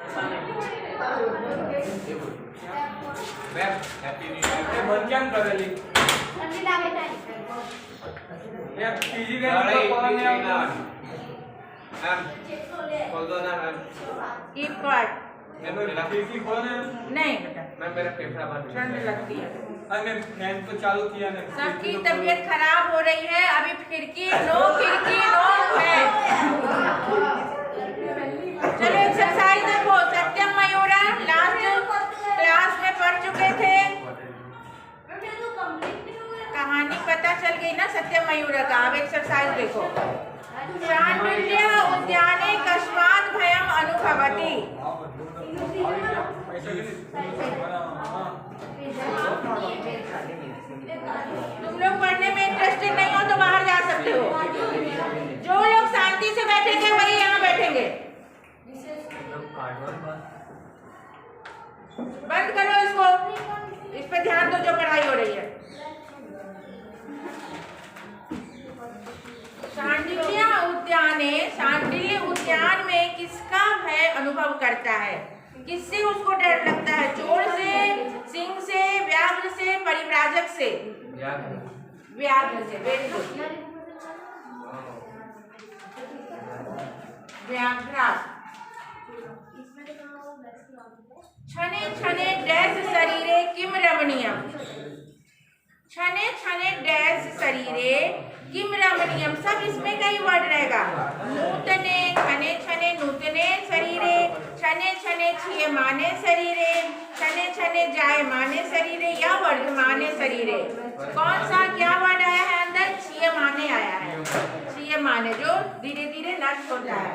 Ma'am happy new year मन क्या करेली ठंडी लागे ताई मैम पीजी ने कौन है मैम खोल दो ना मैम कीप क्वाइट। मैम मेरा पीसी खोल है नहीं बेटा, मैम मेरा फेफड़ा बंद ठंड लगती है। अरे मैम फैन तो चालू किया ना सबकी तबीयत खराब हो रही है, अभी खिड़की नो है। चलो एक्सरसाइज देखो, सत्यम मयूरा लास्ट क्लास में पढ़ चुके थे, कहानी पता चल गई ना सत्यम मयूरा का। अब एक्सरसाइज देखो, शांडिल्य उद्याने कस्मात् भयम अनुभवति। तुम लोग पढ़ने में इंटरेस्टेड नहीं हो तो बाहर जा सकते हो। जो लोग शांति से बैठेंगे वही यहाँ बैठेंगे। बंद करो इसको, इस पे ध्यान दो जो पढ़ाई हो रही है। शांडिल्य उद्यान में किसका भय अनुभव करता है? किससे उसको डर लगता है? चोर से, सिंह से, व्याघ्र से, परिव्राजक से? व्याघ्र से। Very good. व्याघ्र। क्षणे क्षणे डैश शरीरे किम रमणीयम। क्षणे क्षणे डैश शरीरे किम रमणीयम, सब इसमें का ही वर्ड रहेगा। नूतने क्षणे क्षणे नूतने शरीरे, क्षणे क्षणे क्षीयमाने शरीरे, क्षणे क्षणे जायमाने शरीरे या वर्धमाने शरीरे। कौन सा क्या वर्ड आया है अंदर? क्षीयमाने आया है। क्षीयमाने जो धीरे धीरे नष्ट होता है।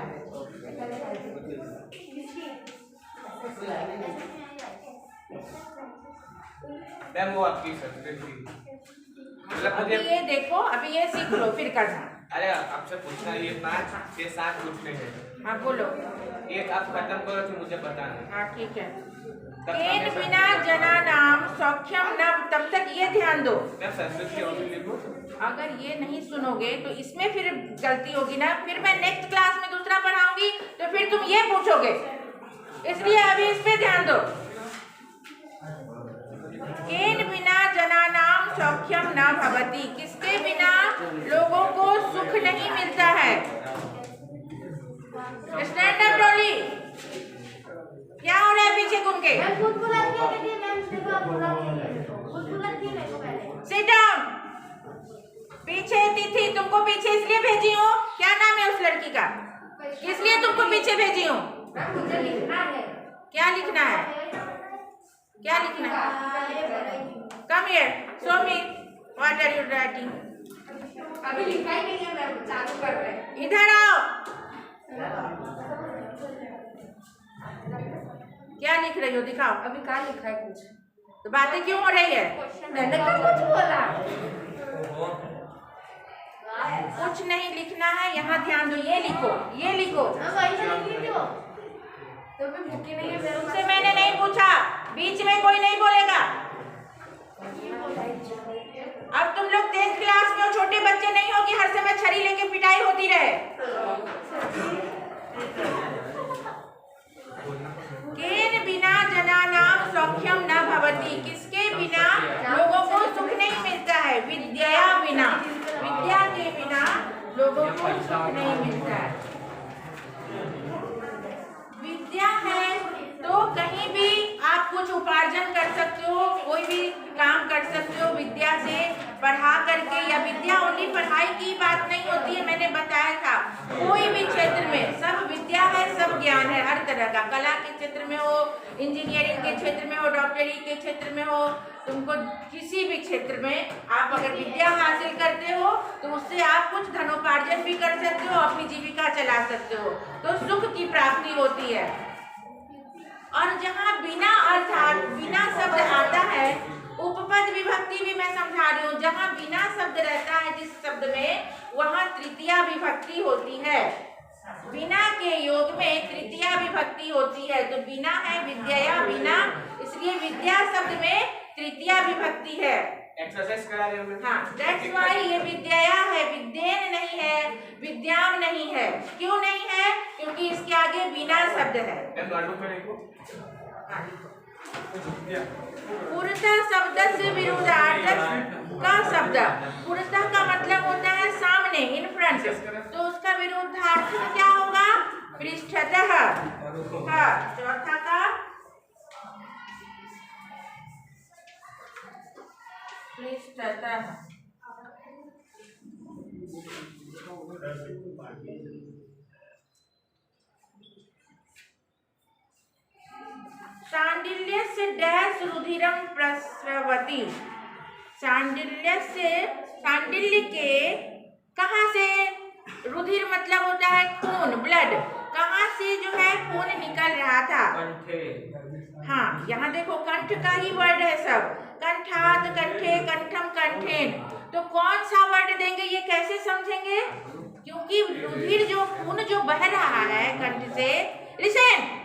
मैम वो आपकी संस्कृत थी अभी ये देखो, अभी ये सीख लो फिर करना। अरे आपसे पूछना, ये 5 से 7 पूछने हैं। हाँ बोलो। एक आप खत्म करो तो मुझे बताना। हाँ ठीक है। केन बिना जनानाम सौख्यम न, तब तक ये ध्यान दो। मैं संस्कृत की ओर लिखूं? अगर ये नहीं सुनोगे तो इसमें फिर गलती होगी ना, फिर मैं नेक्स्ट क्लास में दूसरा पढ़ाऊंगी तो फिर तुम ये पूछोगे, इसलिए अभी इस पे ध्यान दो। केन बिना जनानाम सौख्यम न भवति, किसके बिना लोगों को सुख नहीं मिलता है? स्टैंड अप डॉली, क्या हो रहा है पीछे घूम के? Sit down. पीछे तिथि, तुमको पीछे इसलिए भेजी हूँ, क्या नाम है उस लड़की का? किस लिए तुमको पीछे भेजी हूँ? क्या लिखना है? क्या लिखना है? Come here, show me what are you writing. अभी लिखा ही नहीं है मैम, चालू कर रहे हैं। इधर आओ। क्या लिख रही हो? दिखाओ। अभी क्या लिखा है कुछ? तो बातें क्यों हो रही है? मैंने तो कुछ बोला। कुछ नहीं लिखना है, यहाँ ध्यान दो। ये लिखो, ये लिखो। वही तो लिख ली हो। तो भी बुकी नहीं है मेरे तुमसे मैंने नहीं पूछा, बीच में कोई नहीं बोलेगा। अब तुम लोग 10th क्लास में हो, छोटे बच्चे नहीं हो कि हर समय छड़ी लेके पिटाई होती रहे। केन बिना जनानाम सौख्यम न भवति, किसके बिना लोगों को सुख नहीं मिलता है? विद्या बिना, विद्या के बिना लोगों को सुख नहीं मिलता है। विद्या है तो कहीं भी आप कुछ उपार्जन कर सकते हो, कोई भी काम कर सकते हो विद्या से, पढ़ा करके। या विद्या ओनली पढ़ाई की बात नहीं होती है, मैंने बताया था। कोई भी क्षेत्र में सब विद्या है, सब ज्ञान है, हर तरह का। कला के क्षेत्र में हो, इंजीनियरिंग के क्षेत्र में हो, डॉक्टरी के क्षेत्र में हो, तुमको किसी भी क्षेत्र में आप अगर विद्या हासिल करते हो तो उससे आप कुछ धनोपार्जन भी कर सकते हो, अपनी जीविका चला सकते हो, तो सुख की प्राप्ति होती है। और जहाँ बिना अर्थात बिना शब्द आता है, उपपद विभक्ति भी मैं समझा रही हूँ। जहाँ बिना शब्द रहता है जिस शब्द में, वहाँ तृतीया विभक्ति होती है। बिना के योग में तृतीया विभक्ति होती है। तो बिना है विद्या, बिना, इसलिए विद्या शब्द में तृतीया विभक्ति है। एक्सरसाइज करा रहे हैं। हाँ, दैट्स वाई ये विद्या है, विद्येन नहीं है, विद्याम नहीं है। क्यों नहीं है? क्योंकि इसके आगे बिना शब्द है। पुरतः शब्द से विरुद्धार्थक का शब्द, पुरतः का मतलब होता है सामने, इन फ्रंट, तो उसका विरुद्धार्थक क्या होगा? पृष्ठतः। हाँ, चौथा का पृष्ठतः। शांडिल्यस्य डैश रुधिरम प्रस्रवति। शांडिल्य के कहाँ से? रुधिर मतलब होता है खून, ब्लड। कहाँ से जो है खून निकल रहा था? हाँ, यहाँ देखो कंठ का ही वर्ड है सब, कंठाद, कंठे, कंठम, कंठेन। तो कौन सा वर्ड देंगे, ये कैसे समझेंगे? क्योंकि रुधिर जो खून जो बह रहा है कंठ से, लिसन,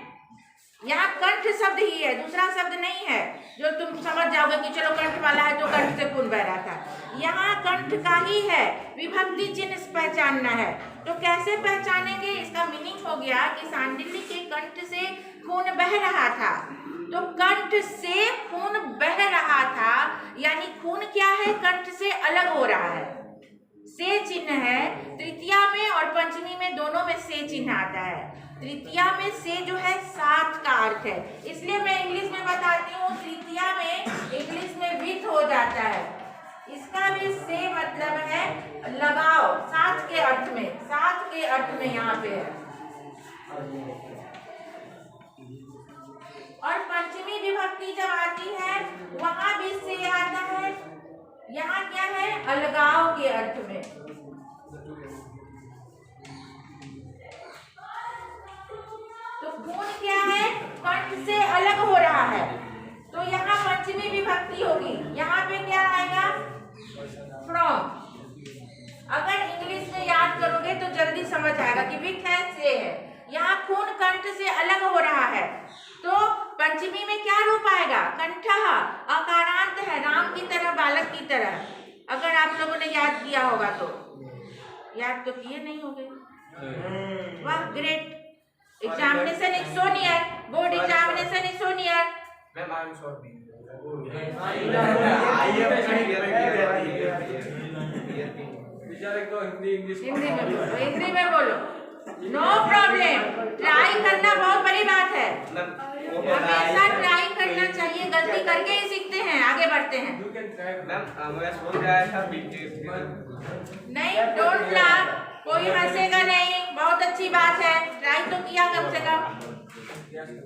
यहाँ कंठ शब्द ही है, दूसरा शब्द नहीं है जो तुम समझ जाओगे कि चलो कंठ वाला है तो कंठ से खून बह रहा था। यहाँ कंठ का ही है, विभक्ति चिन्ह पहचानना है। तो कैसे पहचानेंगे? इसका मीनिंग हो गया कि शांडिल्य के कंठ से खून बह रहा था। तो कंठ से खून बह रहा था, यानी खून क्या है? कंठ से अलग हो रहा है। से चिन्ह है, तृतीया में और पंचमी में दोनों में से चिन्ह आता है। तृतीया में से जो है साथ का अर्थ है, इसलिए मैं इंग्लिश में बताती हूँ। तृतीया में इंग्लिश में विथ हो जाता है, इसका भी से मतलब है लगाओ, साथ के अर्थ में, साथ के अर्थ में यहाँ पे है। और पंचमी विभक्ति जब आती है वहां भी से आता है, यहाँ क्या है? अलगाव के अर्थ में। तो खून क्या है? कंठ से अलग हो रहा है, तो यहाँ पंचमी विभक्ति होगी। यहाँ पे क्या आएगा? फ्रॉम। अगर इंग्लिश में याद करोगे तो जल्दी समझ आएगा कि विथ है, से है। यहाँ खून कंठ से अलग हो रहा है, तो पंचमी में क्या रूप आएगा? कंठः, अकारांत है, राम की तरह, बालक की तरह। अगर आप लोगों ने याद किया होगा तो, याद तो किए नहीं होंगे। वाह, great. Examination is so near. Board examination is so near. Ma'am, I am sorry. Hindi में बोलो, नो प्रॉब्लम। ट्राई करना बहुत बड़ी बात है, हमेशा ट्राई करना चाहिए। गलती करके ही सीखते हैं, आगे बढ़ते हैं। नहीं, डोंट लाफ, कोई हंसेगा नहीं, बहुत अच्छी बात है। ट्राई तो किया कम से कम।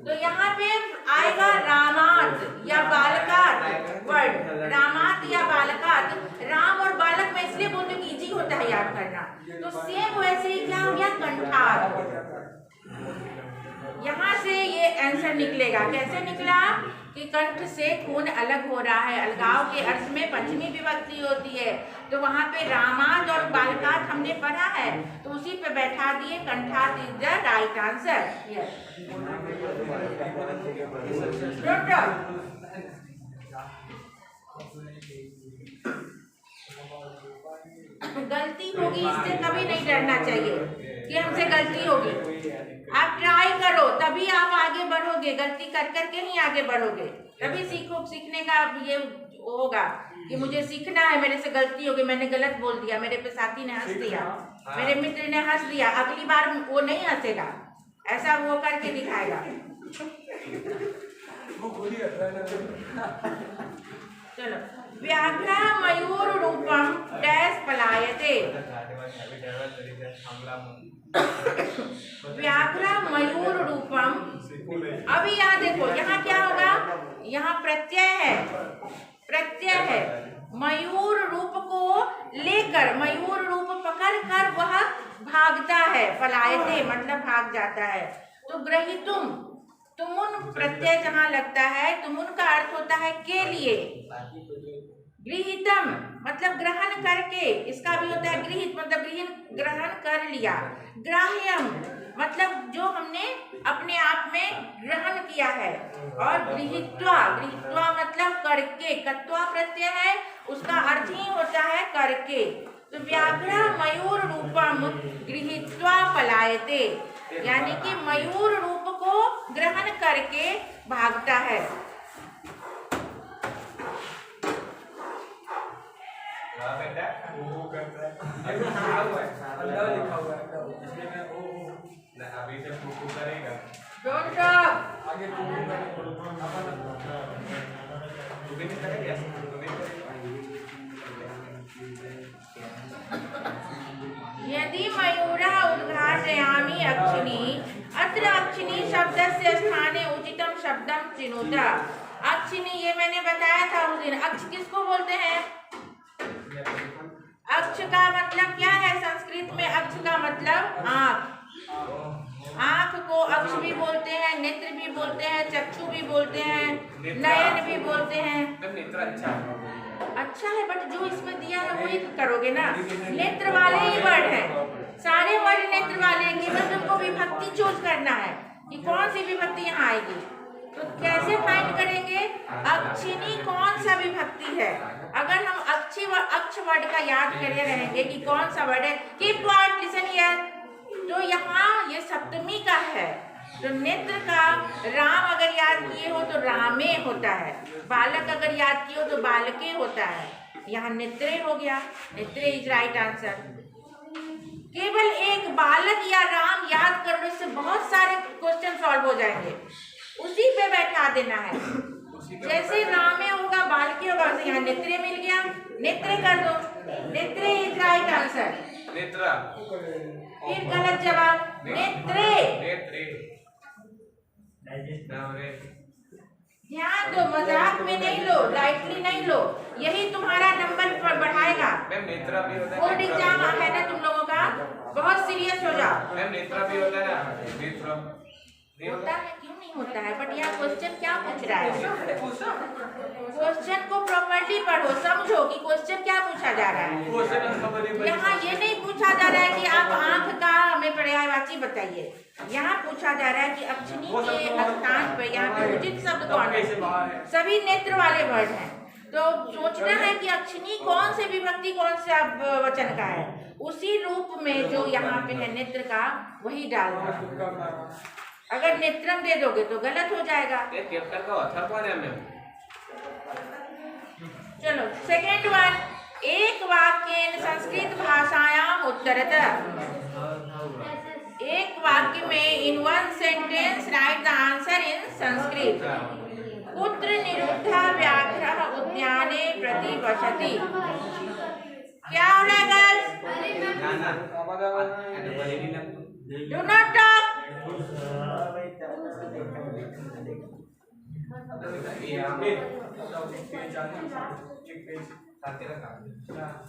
तो यहाँ पे आएगा रामात या बालकात वर्ड, रामात या बालकात। राम और बालक में इसलिए बोलते कि इजी होता है याद करना। तो सेम वैसे ही क्या हो गया? कंठार। यहाँ से ये आंसर निकलेगा। कैसे निकला? कि कंठ से खून अलग हो रहा है, अलगाव के अर्थ में पंचमी विभक्ति होती है। तो वहाँ पे रामात और बालकात हमने पढ़ा है, तो उसी पे बैठा दिए। कंठात इज द राइट आंसर। गलती होगी, इससे कभी नहीं डरना चाहिए कि हमसे गलती होगी। आप ट्राई करो, तभी आप आगे बढ़ोगे। गलती कर करके ही आगे बढ़ोगे, तभी सीखने का ये होगा कि मुझे सीखना है। मेरे से गलती हो गई, मैंने गलत बोल दिया, मेरे पे साथी ने हंस दिया, मेरे मित्र ने हंस दिया, अगली बार वो नहीं हंसेगा, ऐसा वो करके दिखाएगा। चलो, व्याघ्र मयूर रूपम डैश पलायते। व्याघ्र मयूर रूपम। अभी यहाँ देखो, यहाँ क्या होगा? यहाँ प्रत्यय है, प्रत्यय है। मयूर रूप को लेकर, मयूर रूप पकड़ कर वह भागता है। पलायते मतलब भाग जाता है। तो ग्रहीतुम, तुमुन प्रत्यय जहाँ लगता है, तुमुन का अर्थ होता है के लिए। गृहीतम मतलब ग्रहण करके, इसका भी होता है गृहीत मतलब ग्रहण कर लिया। ग्राह्यम मतलब जो हमने अपने आप में ग्रहण किया है। और गृहीत्वा, गृहीत्वा मतलब करके, कत्वा प्रत्यय है, उसका अर्थ ही होता है करके। तो व्याघ्र मयूर रूपम गृहीत्वा पलायते, यानी कि मयूर रूप को ग्रहण करके भागता है। बेटा वो करता है, लिखा हुआ है, अंदर लिखा हुआ है, इसलिए मैं वो ना अभी से प्रूफ करेगा। Don't stop. आगे प्रूफ करेगा, यदि मयूरः उद्घाटयामि अक्षिणी, अत्र अक्षिणी शब्दस्य स्थाने उचितं शब्दं चिनुत। अक्षिणी ये मैंने बताया था उस दिन। अक्ष किसको बोलते हैं? अक्ष का मतलब क्या है संस्कृत में? अक्ष का मतलब आँख। आँख को अक्ष भी बोलते हैं, नेत्र भी बोलते हैं, चक्षु भी बोलते हैं, नयन भी बोलते हैं। अच्छा है, बट जो इसमें दिया है वही करोगे ना। नेत्र वाले ही वर्ड है, सारे वर्ड नेत्र वाले हैं। केवल तुमको विभक्ति चूज करना है कि कौन सी विभक्ति यहाँ आएगी। तो कैसे फाइंड करेंगे? अक्षिणी कौन सा विभक्ति है? अगर हम अक्ष वर्ड का याद करे रहेंगे कि कौन सा वर्ड है, कीप क्वाइट, लिसन हियर। तो यहाँ ये सप्तमी का है। तो नेत्र का राम अगर याद किए हो तो रामे होता है, बालक अगर याद किए हो तो बालके होता है। यहाँ नेत्रे हो गया, नेत्रे इज राइट आंसर। केवल एक बालक या राम याद कर लो, इससे बहुत सारे क्वेश्चन सॉल्व हो जाएंगे। उसी पे बैठा देना है। जैसे रामे होगा, बालके होगा, वैसे यहाँ नेत्रे मिल गया, नेत्रे कर दो। नेत्रे इज राइट आंसर। नेत्रा फिर गलत जवाब, नेत्रे। ध्यान दो, मजाक में नहीं लो, लाइटली नहीं लो, यही तुम्हारा नंबर बढ़ाएगा। बोर्ड एग्जाम है ना तुम लोगों का, बहुत सीरियस हो जाओ। नेत्रा भी होता है ना, होता है, क्यों नहीं होता है? बट यह क्वेश्चन क्या पूछ रहा है? क्वेश्चन को प्रॉपर्ली पढ़ो, समझो कि क्वेश्चन क्या पूछा जा रहा है। यहाँ ये नहीं पूछा जा रहा है कि आप आंख का हमें पर्यायवाची बताइए। यहाँ पूछा जा रहा है कि अक्षिणी के स्थान पर यहाँ पे उचित शब्द कौन है? सभी नेत्र वाले वर्ड हैं। तो सोचना है कि अक्षिणी कौन से विभक्ति कौन सा वचन का है, उसी रूप में जो यहाँ पे है नेत्र का वही डालना है। अगर नेत्रम दे दोगे तो गलत हो जाएगा। चैप्टर का ऑथर कौन है मैम? चलो सेकेंड वन, एक वाक्येन संस्कृत भाषायाम उत्तरतः। एक वाक्य में in one sentence right the answer in Sanskrit. कुत्र निरुद्धः व्याघ्रः उद्याने प्रतिवसति। क्या हो रहा है गर्ल्स? Do not talk.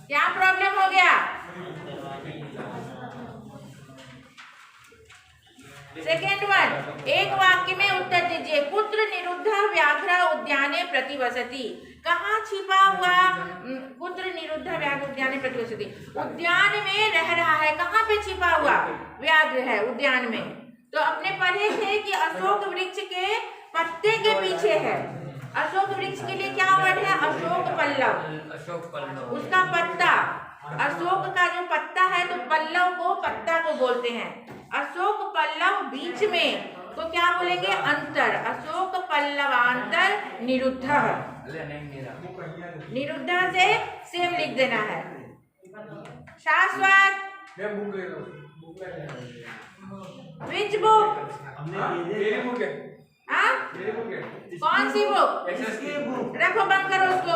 क्या प्रॉब्लम हो गया? सेकेंड वन, एक वाक्य में उत्तर दीजिए। पुत्र निरुद्ध व्याघ्र उद्याने प्रतिवसति। कहाँ छिपा हुआ पुत्र निरुद्ध व्याघ्र उद्याने प्रतिवसति? उद्यान में रह रहा है। कहाँ पे छिपा हुआ? व्याघ्र है उद्यान में। तो अपने पढ़े थे कि अशोक वृक्ष के पत्ते के पीछे है। अशोक वृक्ष के लिए क्या वर्ड है? अशोक पल्लव। अशोक पल्लव उसका पत्ता, अशोक का जो पत्ता है तो पल्लव को पत्ता को बोलते हैं। अशोक पल्लव बीच में तो क्या बोलेंगे? अंतर। अशोक पल्लवांतर निरुद्ध। निरुद्ध से सेम लिख देना है। शाश्वत विच बुक? कौन सी बुक? रखो, बंद करो उसको।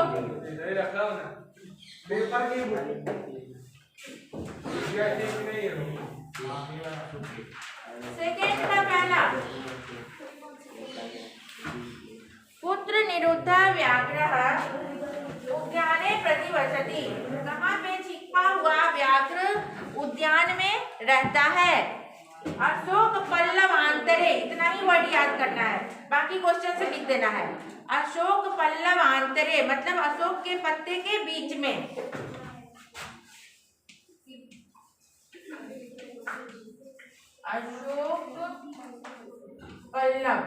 सेकेंड का पहला, पुत्र निरुद्ध व्याघ्र उद्याने प्रतिवसति। कहाँ पे छिपा हुआ व्याघ्र उद्यान में रहता है? अशोक पल्लव आंतरे। इतना ही वर्ड याद करना है, बाकी क्वेश्चन से लिख देना है। अशोक पल्लव आंतरे मतलब अशोक के पत्ते के बीच में। अशोक पल्लव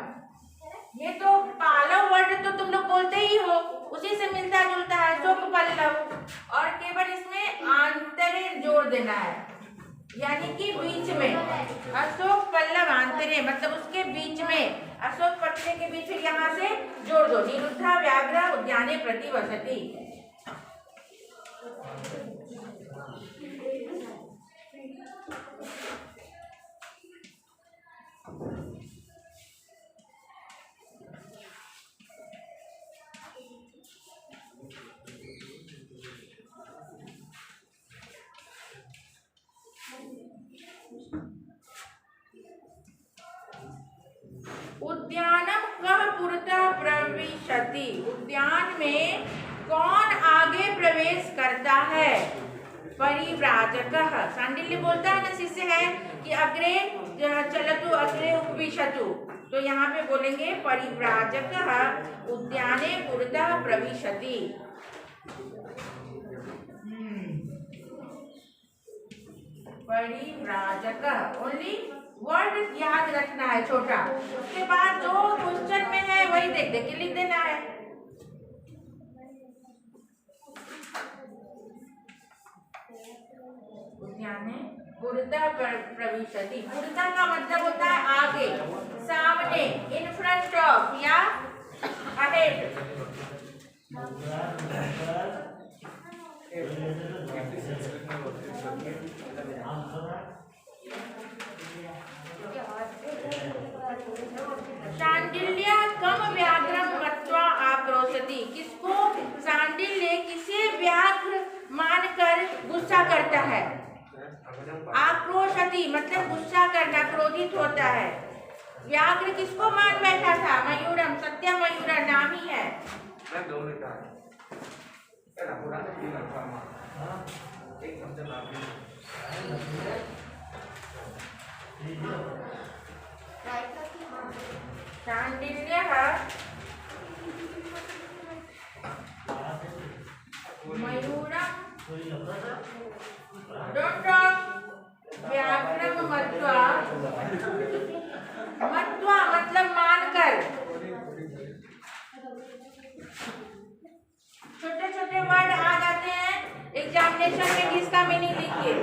ये तो पालव वर्ड तो तुम लोग बोलते ही हो, उसी से मिलता जुलता है शोक पल्लव। और केवल इसमें आंतरे जोड़ देना है, यानी कि बीच में। अशोक पल्लव आंतरे मतलब उसके बीच में, अशोक पट्टे के बीच में यहाँ से जोड़ दो। निरुद्धा व्याघ्र उद्याने प्रतिवसति। उद्यानम कः पुरतः प्रविशति। उद्यान में कौन आगे प्रवेश करता है? परिव्राजकः। सांडिल्य बोलता है ना शिष्य है कि अग्रे चलतु अग्रे उपविशतु, तो यहाँ पे बोलेंगे परिव्राजकः उद्याने पुरतः प्रविशति। परिव्राजकः ओनली वर्ड याद रखना है छोटा, उसके बाद जो क्वेश्चन में है वही देख देख के लिख देना है। उद्याने पुरतः प्रविशति। पुरतः का मतलब होता है आगे, सामने, इन फ्रंट ऑफ या अहेड। शांडिल्य कम व्याघ्रम मत्वा आक्रोशति। किसको शांडिल्य किसे व्याघ्र मानकर गुस्सा करता है? आक्रोशति मतलब गुस्सा करना, क्रोधित होता है। व्याघ्र किसको मान बैठा था? मयूरम, सत्य मयूर नाम ही है। शांडिल्य मयूरम डोंट व्याघ्रम मत्वा। मत्वा मतलब मानकर। छोटे छोटे वर्ड आ जाते हैं एग्जामिनेशन में, किसका मीनिंग लिखिए।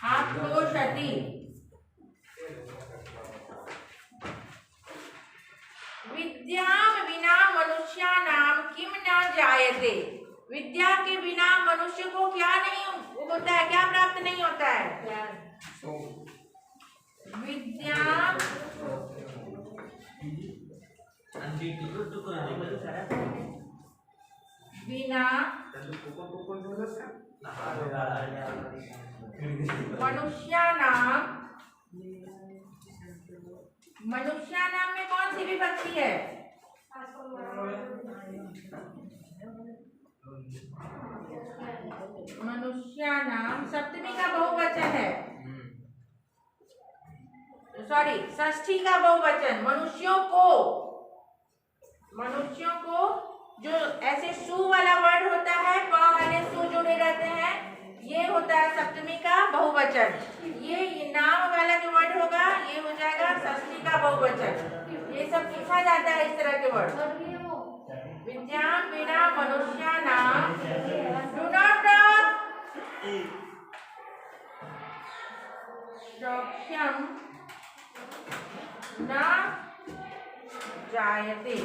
आक्रोशति विद्याम विना मनुष्यानाम किम न जायते। विद्या के बिना मनुष्य को क्या नहीं होता है, क्या प्राप्त नहीं होता है? विद्या बिना मनुष्यानाम में कौन सी विभक्ति है? मनुष्यानाम सप्तमी का बहुवचन है, सॉरी षष्ठी का बहुवचन। मनुष्यों को जो ऐसे सु वाला वर्ड होता है, प वाले सु जुड़े रहते हैं, ये होता है सप्तमी का बहुवचन। ये नाम वाला जो वर्ड होगा ये हो जाएगा षष्ठी का बहुवचन। ये सब लिखा जाता है इस तरह के वर्ड। विद्या बिना मनुष्यानाम डू नॉट सौख्यम न जायते।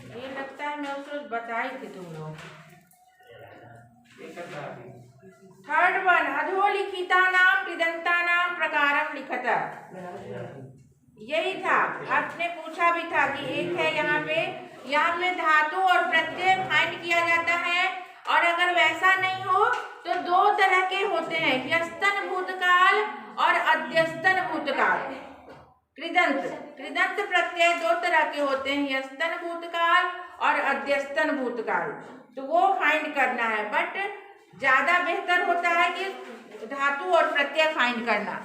ये लगता है मैं उसको बताई थी तुम लोग। थर्ड वन अधोलिखिता नाम कृदंता नाम प्रकारम लिखता, यही था। आपने पूछा भी था कि एक है यहाँ पे धातु और प्रत्यय फाइंड किया जाता है, और अगर वैसा नहीं हो तो दो तरह के होते हैं, ह्यस्तन भूतकाल और अध्यस्तन भूतकाल। कृदंत प्रत्यय दो तरह के होते हैं, ह्यस्तन भूतकाल और अध्यस्तन भूतकाल। तो वो फाइंड करना है, बट ज्यादा बेहतर होता है कि धातु और प्रत्यय फाइंड करना।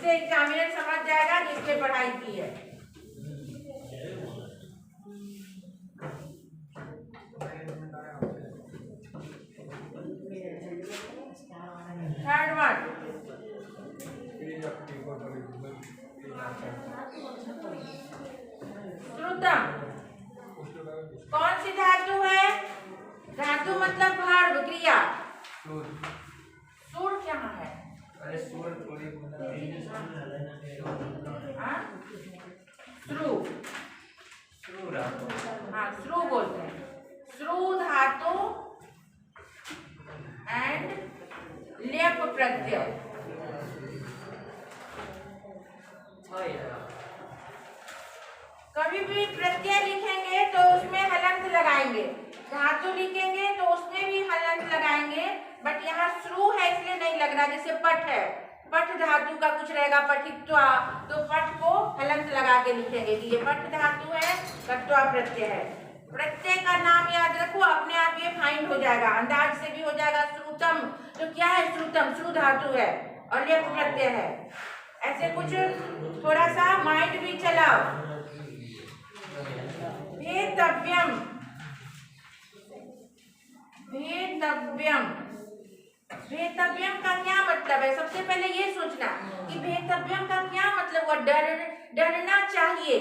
इससे एग्जामिनर समझ जाएगा कि इसने पढ़ाई की है। थर्ड वन, श्रुतम। कौन सी धातु है? धातु मतलब वर्ब, क्रिया। सूर क्या है? अरे सूर थोड़ी हाँ? श्रु। हाँ, श्रु बोलते हैं। श्रु धातु एंड लेप प्रत्यय। कभी भी प्रत्यय लिखेंगे तो उसमें हलंत लगाएंगे, धातु लिखेंगे तो उसमें भी हलंत लगाएंगे, बट यहाँ श्रु है इसलिए नहीं लग रहा। जैसे पठ है, पठ धातु का कुछ रहेगा, पठित्वा, तो पठ को हलंत लगा के लिखेंगे कि ये पठ धातु है, कट्वा प्रत्यय है। प्रत्यय का नाम याद रखो, अपने आप ये फाइंड हो जाएगा, अंदाज से भी हो जाएगा। श्रुतम तो क्या है? श्रुतम श्रु धातु है और लेप प्रत्यय है। ऐसे कुछ थोड़ा सा माइंड भी चलाओ। भेतव्यम, भेतव्यम, भेतव्यम का क्या मतलब है? सबसे पहले ये सोचना कि भेतव्यम का क्या मतलब हुआ। डरना चाहिए,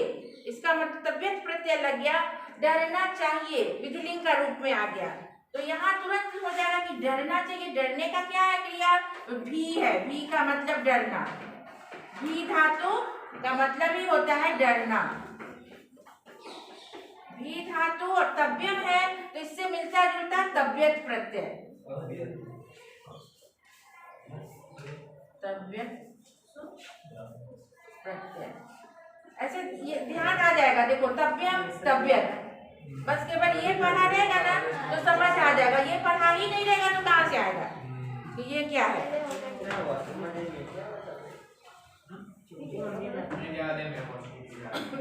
इसका मतलब तबियत प्रत्यय लग गया, डरना चाहिए विधिलिंग का रूप में आ गया। तो यहाँ तुरंत हो जाएगा कि डरना चाहिए। डरने का क्या है? क्रिया भी है, भी का मतलब डरना। भी धातु का मतलब ही होता है डरना। भी धातु और तव्यम है तो इससे मिलता जुलता तबियत प्रत्यय। तबियत प्रत्यय ऐसे ये ध्यान आ जाएगा। देखो तव्यम तबियत, बस केवल ये पढ़ा रहेगा ना तो समझ आ जाएगा। ये पढ़ा ही नहीं रहेगा तो कहाँ से आएगा कि ये क्या है?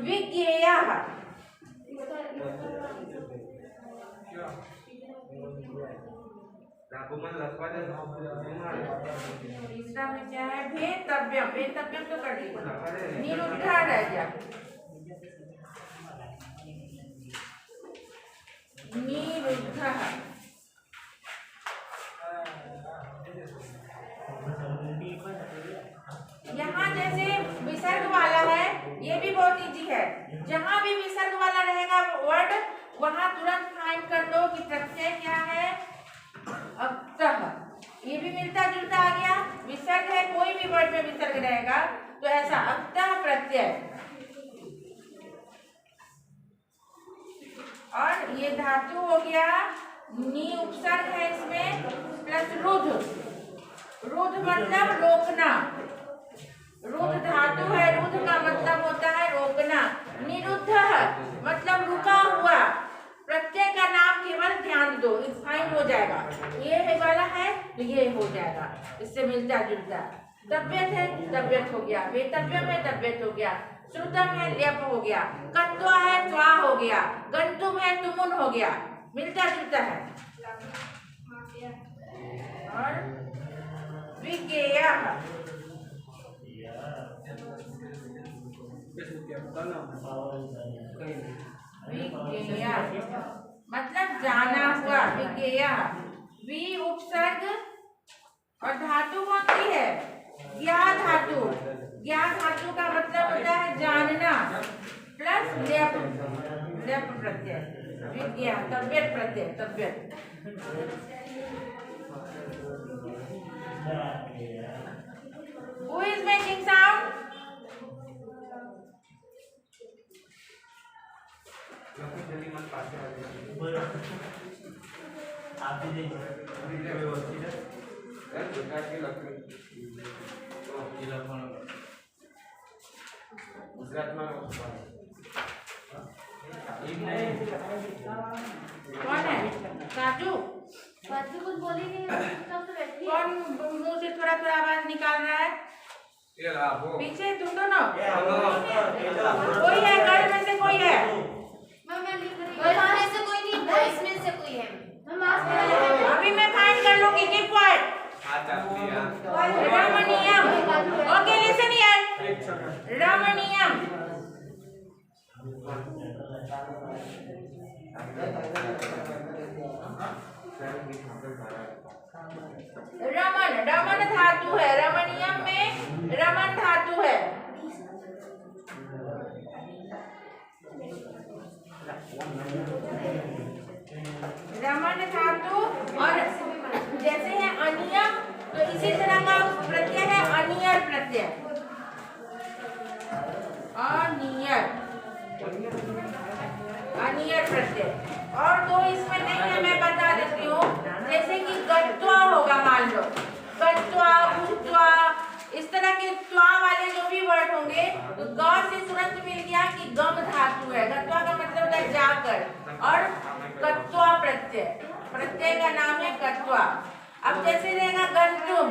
विज्ञेयः, तीसरा में क्या है? भेतव्यम। भेतव्यम तो कर लीजिए, निरुद्धा रह गया। निरुद्धा, यहाँ जैसे विसर्ग वाला है, ये भी बहुत इजी है। जहाँ भी विसर्ग वाला रहेगा वर्ड वहाँ तुरंत फाइंड कर लो कि प्रत्यय क्या है? अक्तः। ये भी मिलता जुलता आ गया। विसर्ग है, कोई भी वर्ड में विसर्ग रहेगा तो ऐसा अक्तः प्रत्यय। और ये धातु हो गया, नी उपसर्ग है इसमें, प्लस रुद्ध। रुद्ध मतलब रोकना। रुद्ध धातु है, रुद्ध का मतलब होता है रोकना। निरुद्ध मतलब रुका हुआ। प्रत्यय का नाम केवल ध्यान दो, फाइंड हो जाएगा। ये वाला है तो ये हो जाएगा, इससे मिलता जुलता। तबियत है, तबियत हो गया। वेतव्यम है, तबियत हो गया। श्रुतम है, लेप हो गया। कत्वा है, त्वा हो गया। गंतुम है, तुमुन हो गया। मिलता जुलता है। और विज्ञेयः, विज्ञेयः मतलब जाना हुआ। विज्ञेयः, वी उपसर्ग और धातु कौन सी है? ज्ञा धातु। ज्ञा धातु का मतलब होता है जानना, प्लस लेप, लेप प्रत्यय। विज्ञा तबियत प्रत्यय, तबियत। Who is making sound? कौन है? काजू? बाजू कुछ बोली नहीं, कौन मुंह से थोड़ा थोड़ा आवाज निकाल रहा है? पीछे तुम दोनों? कोई है घर में से? कोई है? मैं लिख रही हूँ। कोई नहीं, बॉयज में से कोई है। अभी मैं फाइंड कर लूंगी। Keep quiet. Harmonium. Okay, listen here. Raman, Raman धातु है, रमणीयम में रमन धातु है। रमन धातु और जैसे है अनियम, तो इसी तरह का प्रत्यय है अनियर प्रत्यय, अनियर, अनियर प्रत्यय। और दो इसमें नहीं है, मैं बता देती हूँ। जैसे कि गत्वा होगा, मान लो गत्वा, भूत्वा, इस तरह के त्वा वाले जो भी वर्ड होंगे, तो ग से तुरंत मिल गया कि गम धातु है। गत्वा का मतलब होता है जाकर, और कत्वा प्रत्यय, प्रत्यय का नाम है कत्वा। अब जैसे रहेगा गंतुम,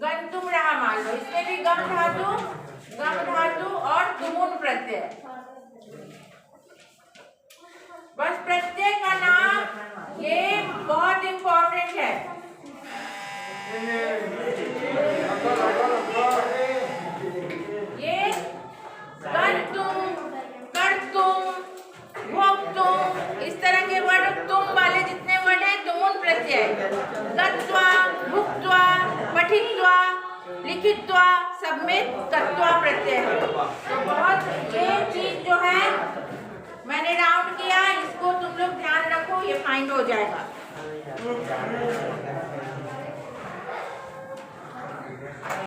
गंतुम रहा मान लो, इसमें भी गम धातु और तुमुन प्रत्यय। बस प्रत्यय का नाम ये बहुत इंपॉर्टेंट है। ये गंतुम, कर्तुम, भोक्तुम, इस तरह के वर्ड, तुम वाले जितने वर्ड हैं तुमुन प्रत्यय। गत्वा, भुक्त्वा, पठित्वा, लिखित्वा, सब में तत्वा प्रत्यय है। तो बहुत ये चीज जो है मैंने राउंड किया, इसको तुम लोग ध्यान रखो, ये फाइंड हो जाएगा।